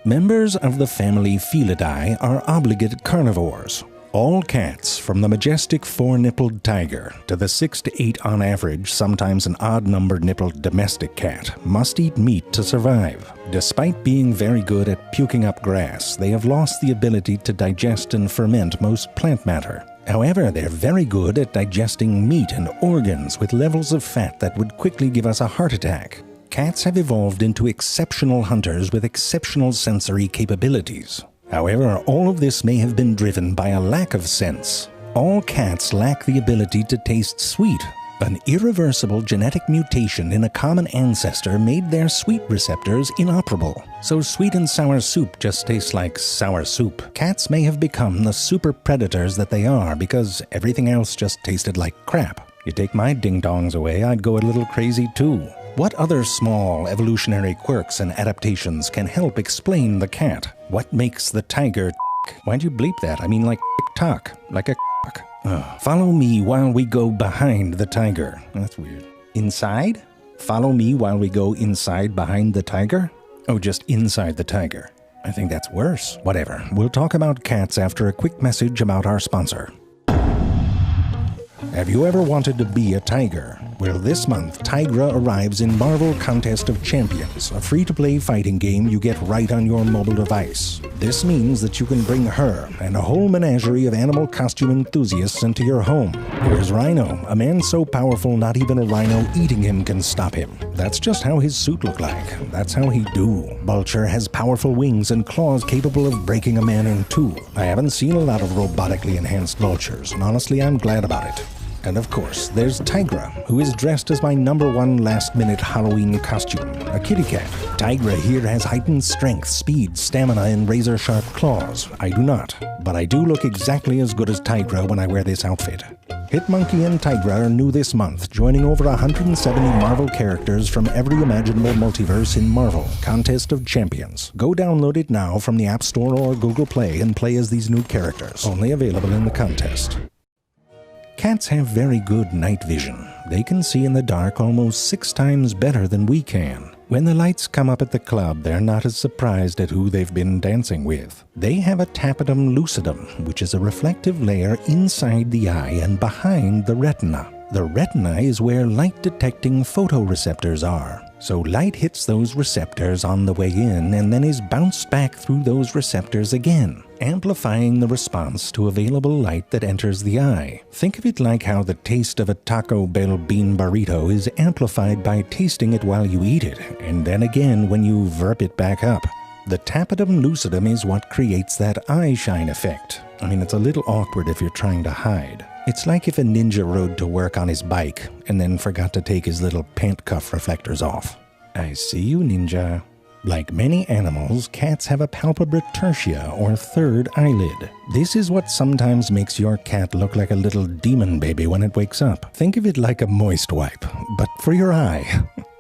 Members of the family Felidae are obligate carnivores. All cats, from the majestic four-nippled tiger to the 6 to 8 on average, sometimes an odd-numbered nippled domestic cat, must eat meat to survive. Despite being very good at puking up grass, they have lost the ability to digest and ferment most plant matter. However, they're very good at digesting meat and organs with levels of fat that would quickly give us a heart attack. Cats have evolved into exceptional hunters with exceptional sensory capabilities. However, all of this may have been driven by a lack of sense. All cats lack the ability to taste sweet. An irreversible genetic mutation in a common ancestor made their sweet receptors inoperable. So sweet and sour soup just tastes like sour soup. Cats may have become the super predators that they are because everything else just tasted like crap. You take my ding-dongs away, I'd go a little crazy too. What other small evolutionary quirks and adaptations can help explain the cat? What makes the tiger Why'd you bleep that? I mean like tick-tock, like a Follow me while we go behind the tiger. That's weird. Inside? Follow me while we go inside behind the tiger? Oh, just inside the tiger. I think that's worse. Whatever. We'll talk about cats after a quick message about our sponsor. Have you ever wanted to be a tiger? Well, this month, Tigra arrives in Marvel Contest of Champions, a free-to-play fighting game you get right on your mobile device. This means that you can bring her and a whole menagerie of animal costume enthusiasts into your home. Here's Rhino, a man so powerful not even a rhino eating him can stop him. That's just how his suit looked like. That's how he do. Vulture has powerful wings and claws capable of breaking a man in two. I haven't seen a lot of robotically enhanced vultures, and honestly, I'm glad about it. And of course, there's Tigra, who is dressed as my #1 last-minute Halloween costume, a kitty cat. Tigra here has heightened strength, speed, stamina, and razor-sharp claws. I do not, but I do look exactly as good as Tigra when I wear this outfit. Hitmonkey and Tigra are new this month, joining over 170 Marvel characters from every imaginable multiverse in Marvel Contest of Champions. Go download it now from the App Store or Google Play and play as these new characters, only available in the contest. Cats have very good night vision. They can see in the dark almost 6 times better than we can. When the lights come up at the club, they're not as surprised at who they've been dancing with. They have a tapetum lucidum, which is a reflective layer inside the eye and behind the retina. The retina is where light-detecting photoreceptors are. So light hits those receptors on the way in and then is bounced back through those receptors again, amplifying the response to available light that enters the eye. Think of it like how the taste of a Taco Bell bean burrito is amplified by tasting it while you eat it, and then again when you verp it back up. The tapetum lucidum is what creates that eye shine effect. I mean, it's a little awkward if you're trying to hide. It's like if a ninja rode to work on his bike and then forgot to take his little pant cuff reflectors off. I see you, ninja. Like many animals, cats have a palpebra tertia, or third eyelid. This is what sometimes makes your cat look like a little demon baby when it wakes up. Think of it like a moist wipe, but for your eye.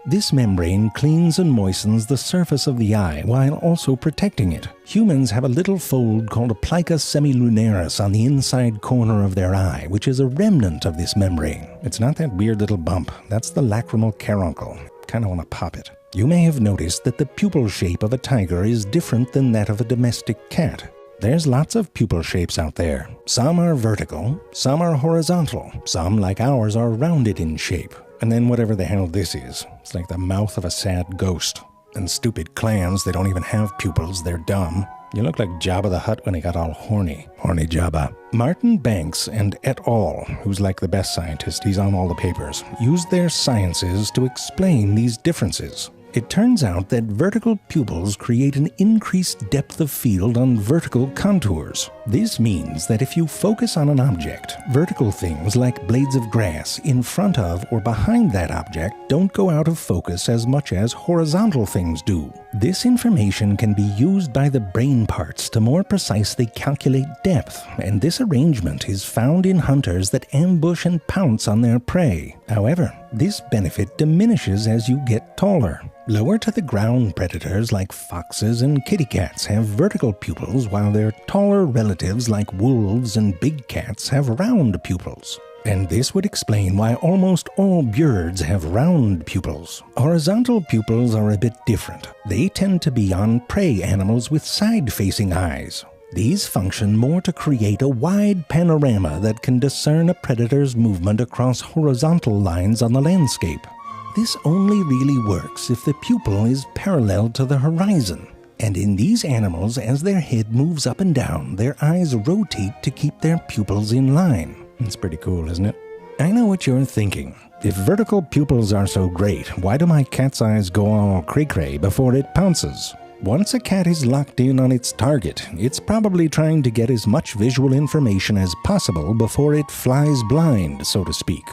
This membrane cleans and moistens the surface of the eye while also protecting it. Humans have a little fold called a plica semilunaris on the inside corner of their eye, which is a remnant of this membrane. It's not that weird little bump. That's the lacrimal caruncle. Kind of want to pop it. You may have noticed that the pupil shape of a tiger is different than that of a domestic cat. There's lots of pupil shapes out there. Some are vertical, some are horizontal, some, like ours, are rounded in shape. And then whatever the hell this is. It's like the mouth of a sad ghost. And stupid clans, they don't even have pupils, they're dumb. You look like Jabba the Hutt when he got all horny. Horny Jabba. Martin Banks and et al., who's like the best scientist, he's on all the papers, used their sciences to explain these differences. It turns out that vertical pupils create an increased depth of field on vertical contours. This means that if you focus on an object, vertical things like blades of grass in front of or behind that object don't go out of focus as much as horizontal things do. This information can be used by the brain parts to more precisely calculate depth, and this arrangement is found in hunters that ambush and pounce on their prey. However, this benefit diminishes as you get taller. Lower to the ground predators like foxes and kitty cats have vertical pupils, while their taller relatives like wolves and big cats have round pupils. And this would explain why almost all birds have round pupils. Horizontal pupils are a bit different. They tend to be on prey animals with side-facing eyes. These function more to create a wide panorama that can discern a predator's movement across horizontal lines on the landscape. This only really works if the pupil is parallel to the horizon. And in these animals, as their head moves up and down, their eyes rotate to keep their pupils in line. It's pretty cool, isn't it? I know what you're thinking. If vertical pupils are so great, why do my cat's eyes go all cray-cray before it pounces? Once a cat is locked in on its target, it's probably trying to get as much visual information as possible before it flies blind, so to speak.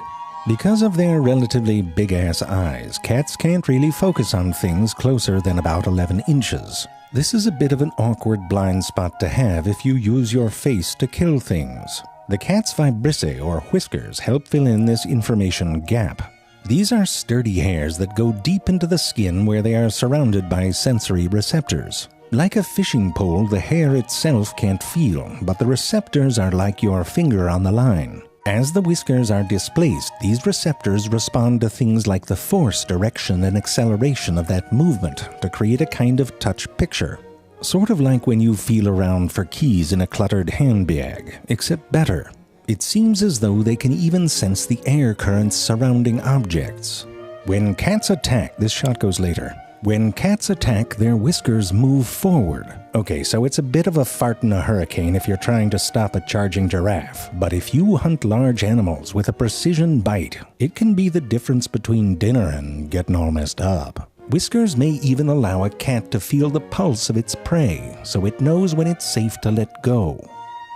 Because of their relatively big-ass eyes, cats can't really focus on things closer than about 11 inches. This is a bit of an awkward blind spot to have if you use your face to kill things. The cat's vibrissae, or whiskers, help fill in this information gap. These are sturdy hairs that go deep into the skin where they are surrounded by sensory receptors. Like a fishing pole, the hair itself can't feel, but the receptors are like your finger on the line. As the whiskers are displaced, these receptors respond to things like the force, direction, and acceleration of that movement to create a kind of touch picture. Sort of like when you feel around for keys in a cluttered handbag, except better. It seems as though they can even sense the air currents surrounding objects. When cats attack, this shot goes later. When cats attack, their whiskers move forward. Okay, so it's a bit of a fart in a hurricane if you're trying to stop a charging giraffe. But if you hunt large animals with a precision bite, it can be the difference between dinner and getting all messed up. Whiskers may even allow a cat to feel the pulse of its prey, so it knows when it's safe to let go.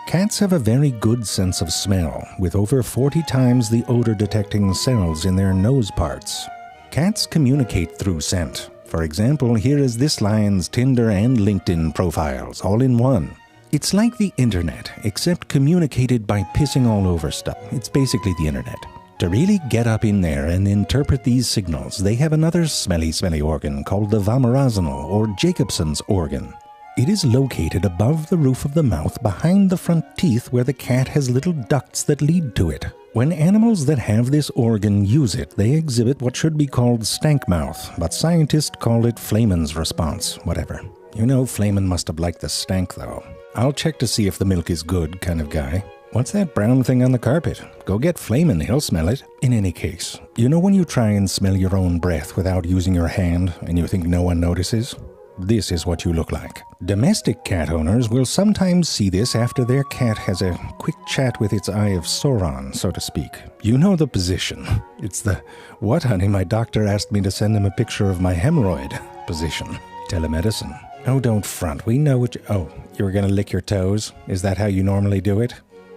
Cats have a very good sense of smell, with over 40 times the odor-detecting cells in their nose parts. Cats communicate through scent. For example, here is this lion's Tinder and LinkedIn profiles, all in one. It's like the internet, except communicated by pissing all over stuff. It's basically the internet. To really get up in there and interpret these signals, they have another smelly organ called the vomeronasal, or Jacobson's organ. It is located above the roof of the mouth behind the front teeth where the cat has little ducts that lead to it. When animals that have this organ use it, they exhibit what should be called stank mouth, but scientists call it Flayman's response, whatever. You know Flayman must have liked the stank though. I'll check to see if the milk is good kind of guy. What's that brown thing on the carpet? Go get Flayman, he'll smell it. In any case, you know when you try and smell your own breath without using your hand and you think no one notices? This is what you look like. Domestic cat owners will sometimes see this after their cat has a quick chat with its eye of Sauron, so to speak. You know the position. It's the, "What, honey, my doctor asked me to send him a picture of my hemorrhoid" position. Telemedicine. Oh, don't front. We know what you... Oh, you were going to lick your toes? Is that how you normally do it?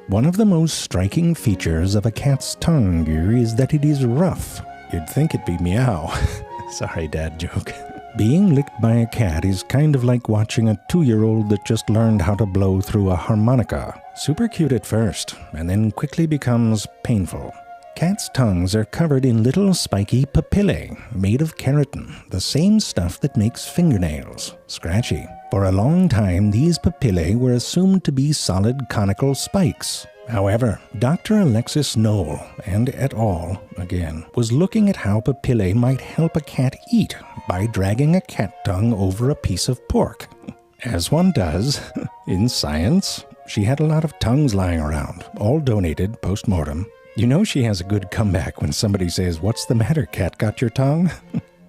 One of the most striking features of a cat's tongue is that it is rough. You'd think it'd be meow. Sorry, dad joke. Being licked by a cat is kind of like watching a 2-year-old that just learned how to blow through a harmonica. Super cute at first, and then quickly becomes painful. Cats' tongues are covered in little spiky papillae made of keratin, the same stuff that makes fingernails. Scratchy. For a long time, these papillae were assumed to be solid conical spikes. However, Dr. Alexis Knoll and et al., again, was looking at how papillae might help a cat eat by dragging a cat tongue over a piece of pork. As one does in science. She had a lot of tongues lying around, all donated post-mortem. You know she has a good comeback when somebody says, "What's the matter, cat? Got your tongue?"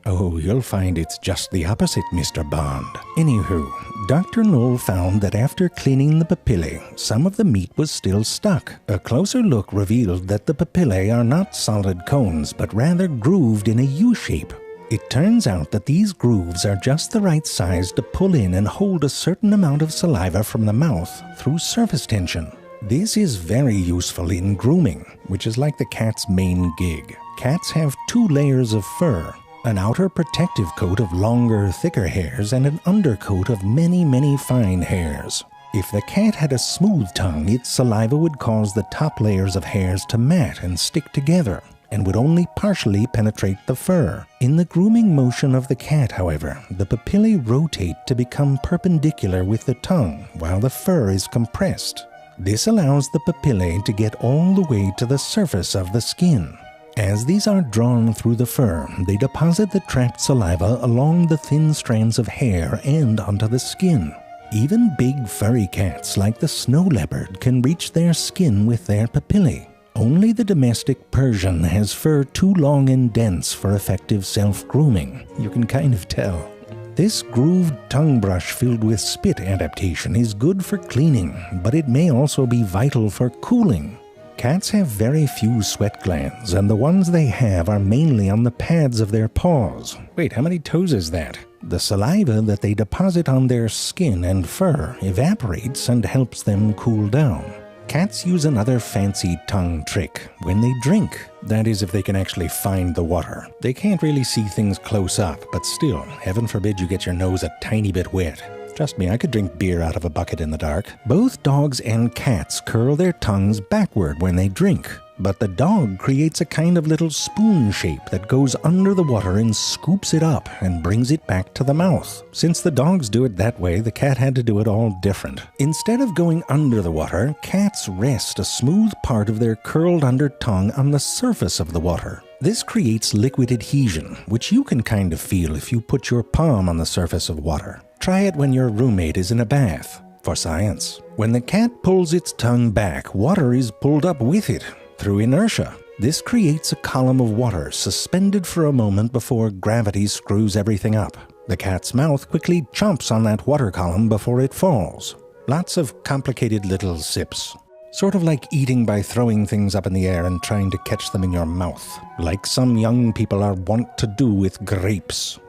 Oh, you'll find it's just the opposite, Mr. Bond. Anywho, Dr. Knoll found that after cleaning the papillae, some of the meat was still stuck. A closer look revealed that the papillae are not solid cones, but rather grooved in a U-shape. It turns out that these grooves are just the right size to pull in and hold a certain amount of saliva from the mouth through surface tension. This is very useful in grooming, which is like the cat's main gig. Cats have 2 layers of fur. An outer protective coat of longer, thicker hairs and an undercoat of many fine hairs. If the cat had a smooth tongue, its saliva would cause the top layers of hairs to mat and stick together, and would only partially penetrate the fur. In the grooming motion of the cat, however, the papillae rotate to become perpendicular with the tongue, while the fur is compressed. This allows the papillae to get all the way to the surface of the skin. As these are drawn through the fur, they deposit the trapped saliva along the thin strands of hair and onto the skin. Even big furry cats like the snow leopard can reach their skin with their papillae. Only the domestic Persian has fur too long and dense for effective self-grooming. You can kind of tell. This grooved tongue brush filled with spit adaptation is good for cleaning, but it may also be vital for cooling. Cats have very few sweat glands, and the ones they have are mainly on the pads of their paws. Wait, how many toes is that? The saliva that they deposit on their skin and fur evaporates and helps them cool down. Cats use another fancy tongue trick when they drink. That is, if they can actually find the water. They can't really see things close up, but still, heaven forbid you get your nose a tiny bit wet. Trust me, I could drink beer out of a bucket in the dark. Both dogs and cats curl their tongues backward when they drink, but the dog creates a kind of little spoon shape that goes under the water and scoops it up and brings it back to the mouth. Since the dogs do it that way, the cat had to do it all different. Instead of going under the water, cats rest a smooth part of their curled under tongue on the surface of the water. This creates liquid adhesion, which you can kind of feel if you put your palm on the surface of water. Try it when your roommate is in a bath. For science. When the cat pulls its tongue back, water is pulled up with it through inertia. This creates a column of water suspended for a moment before gravity screws everything up. The cat's mouth quickly chomps on that water column before it falls. Lots of complicated little sips. Sort of like eating by throwing things up in the air and trying to catch them in your mouth, like some young people are wont to do with grapes.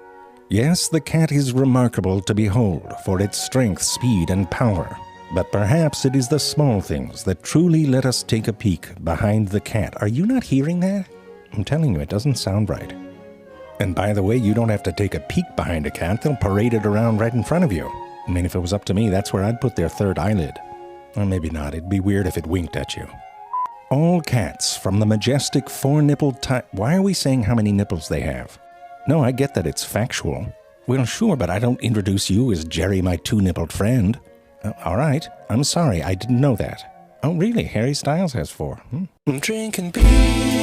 Yes, the cat is remarkable to behold for its strength, speed, and power. But perhaps it is the small things that truly let us take a peek behind the cat. Are you not hearing that? I'm telling you, it doesn't sound right. And by the way, you don't have to take a peek behind a cat. They'll parade it around right in front of you. I mean, if it was up to me, that's where I'd put their third eyelid. Or maybe not. It'd be weird if it winked at you. All cats, from the majestic four-nippled type... Why are we saying how many nipples they have? No, I get that it's factual. Well, sure, but I don't introduce you as Jerry, my two-nippled friend. All right. I'm sorry. I didn't know that. Oh, really? Harry Styles has four. I'm drinking beer.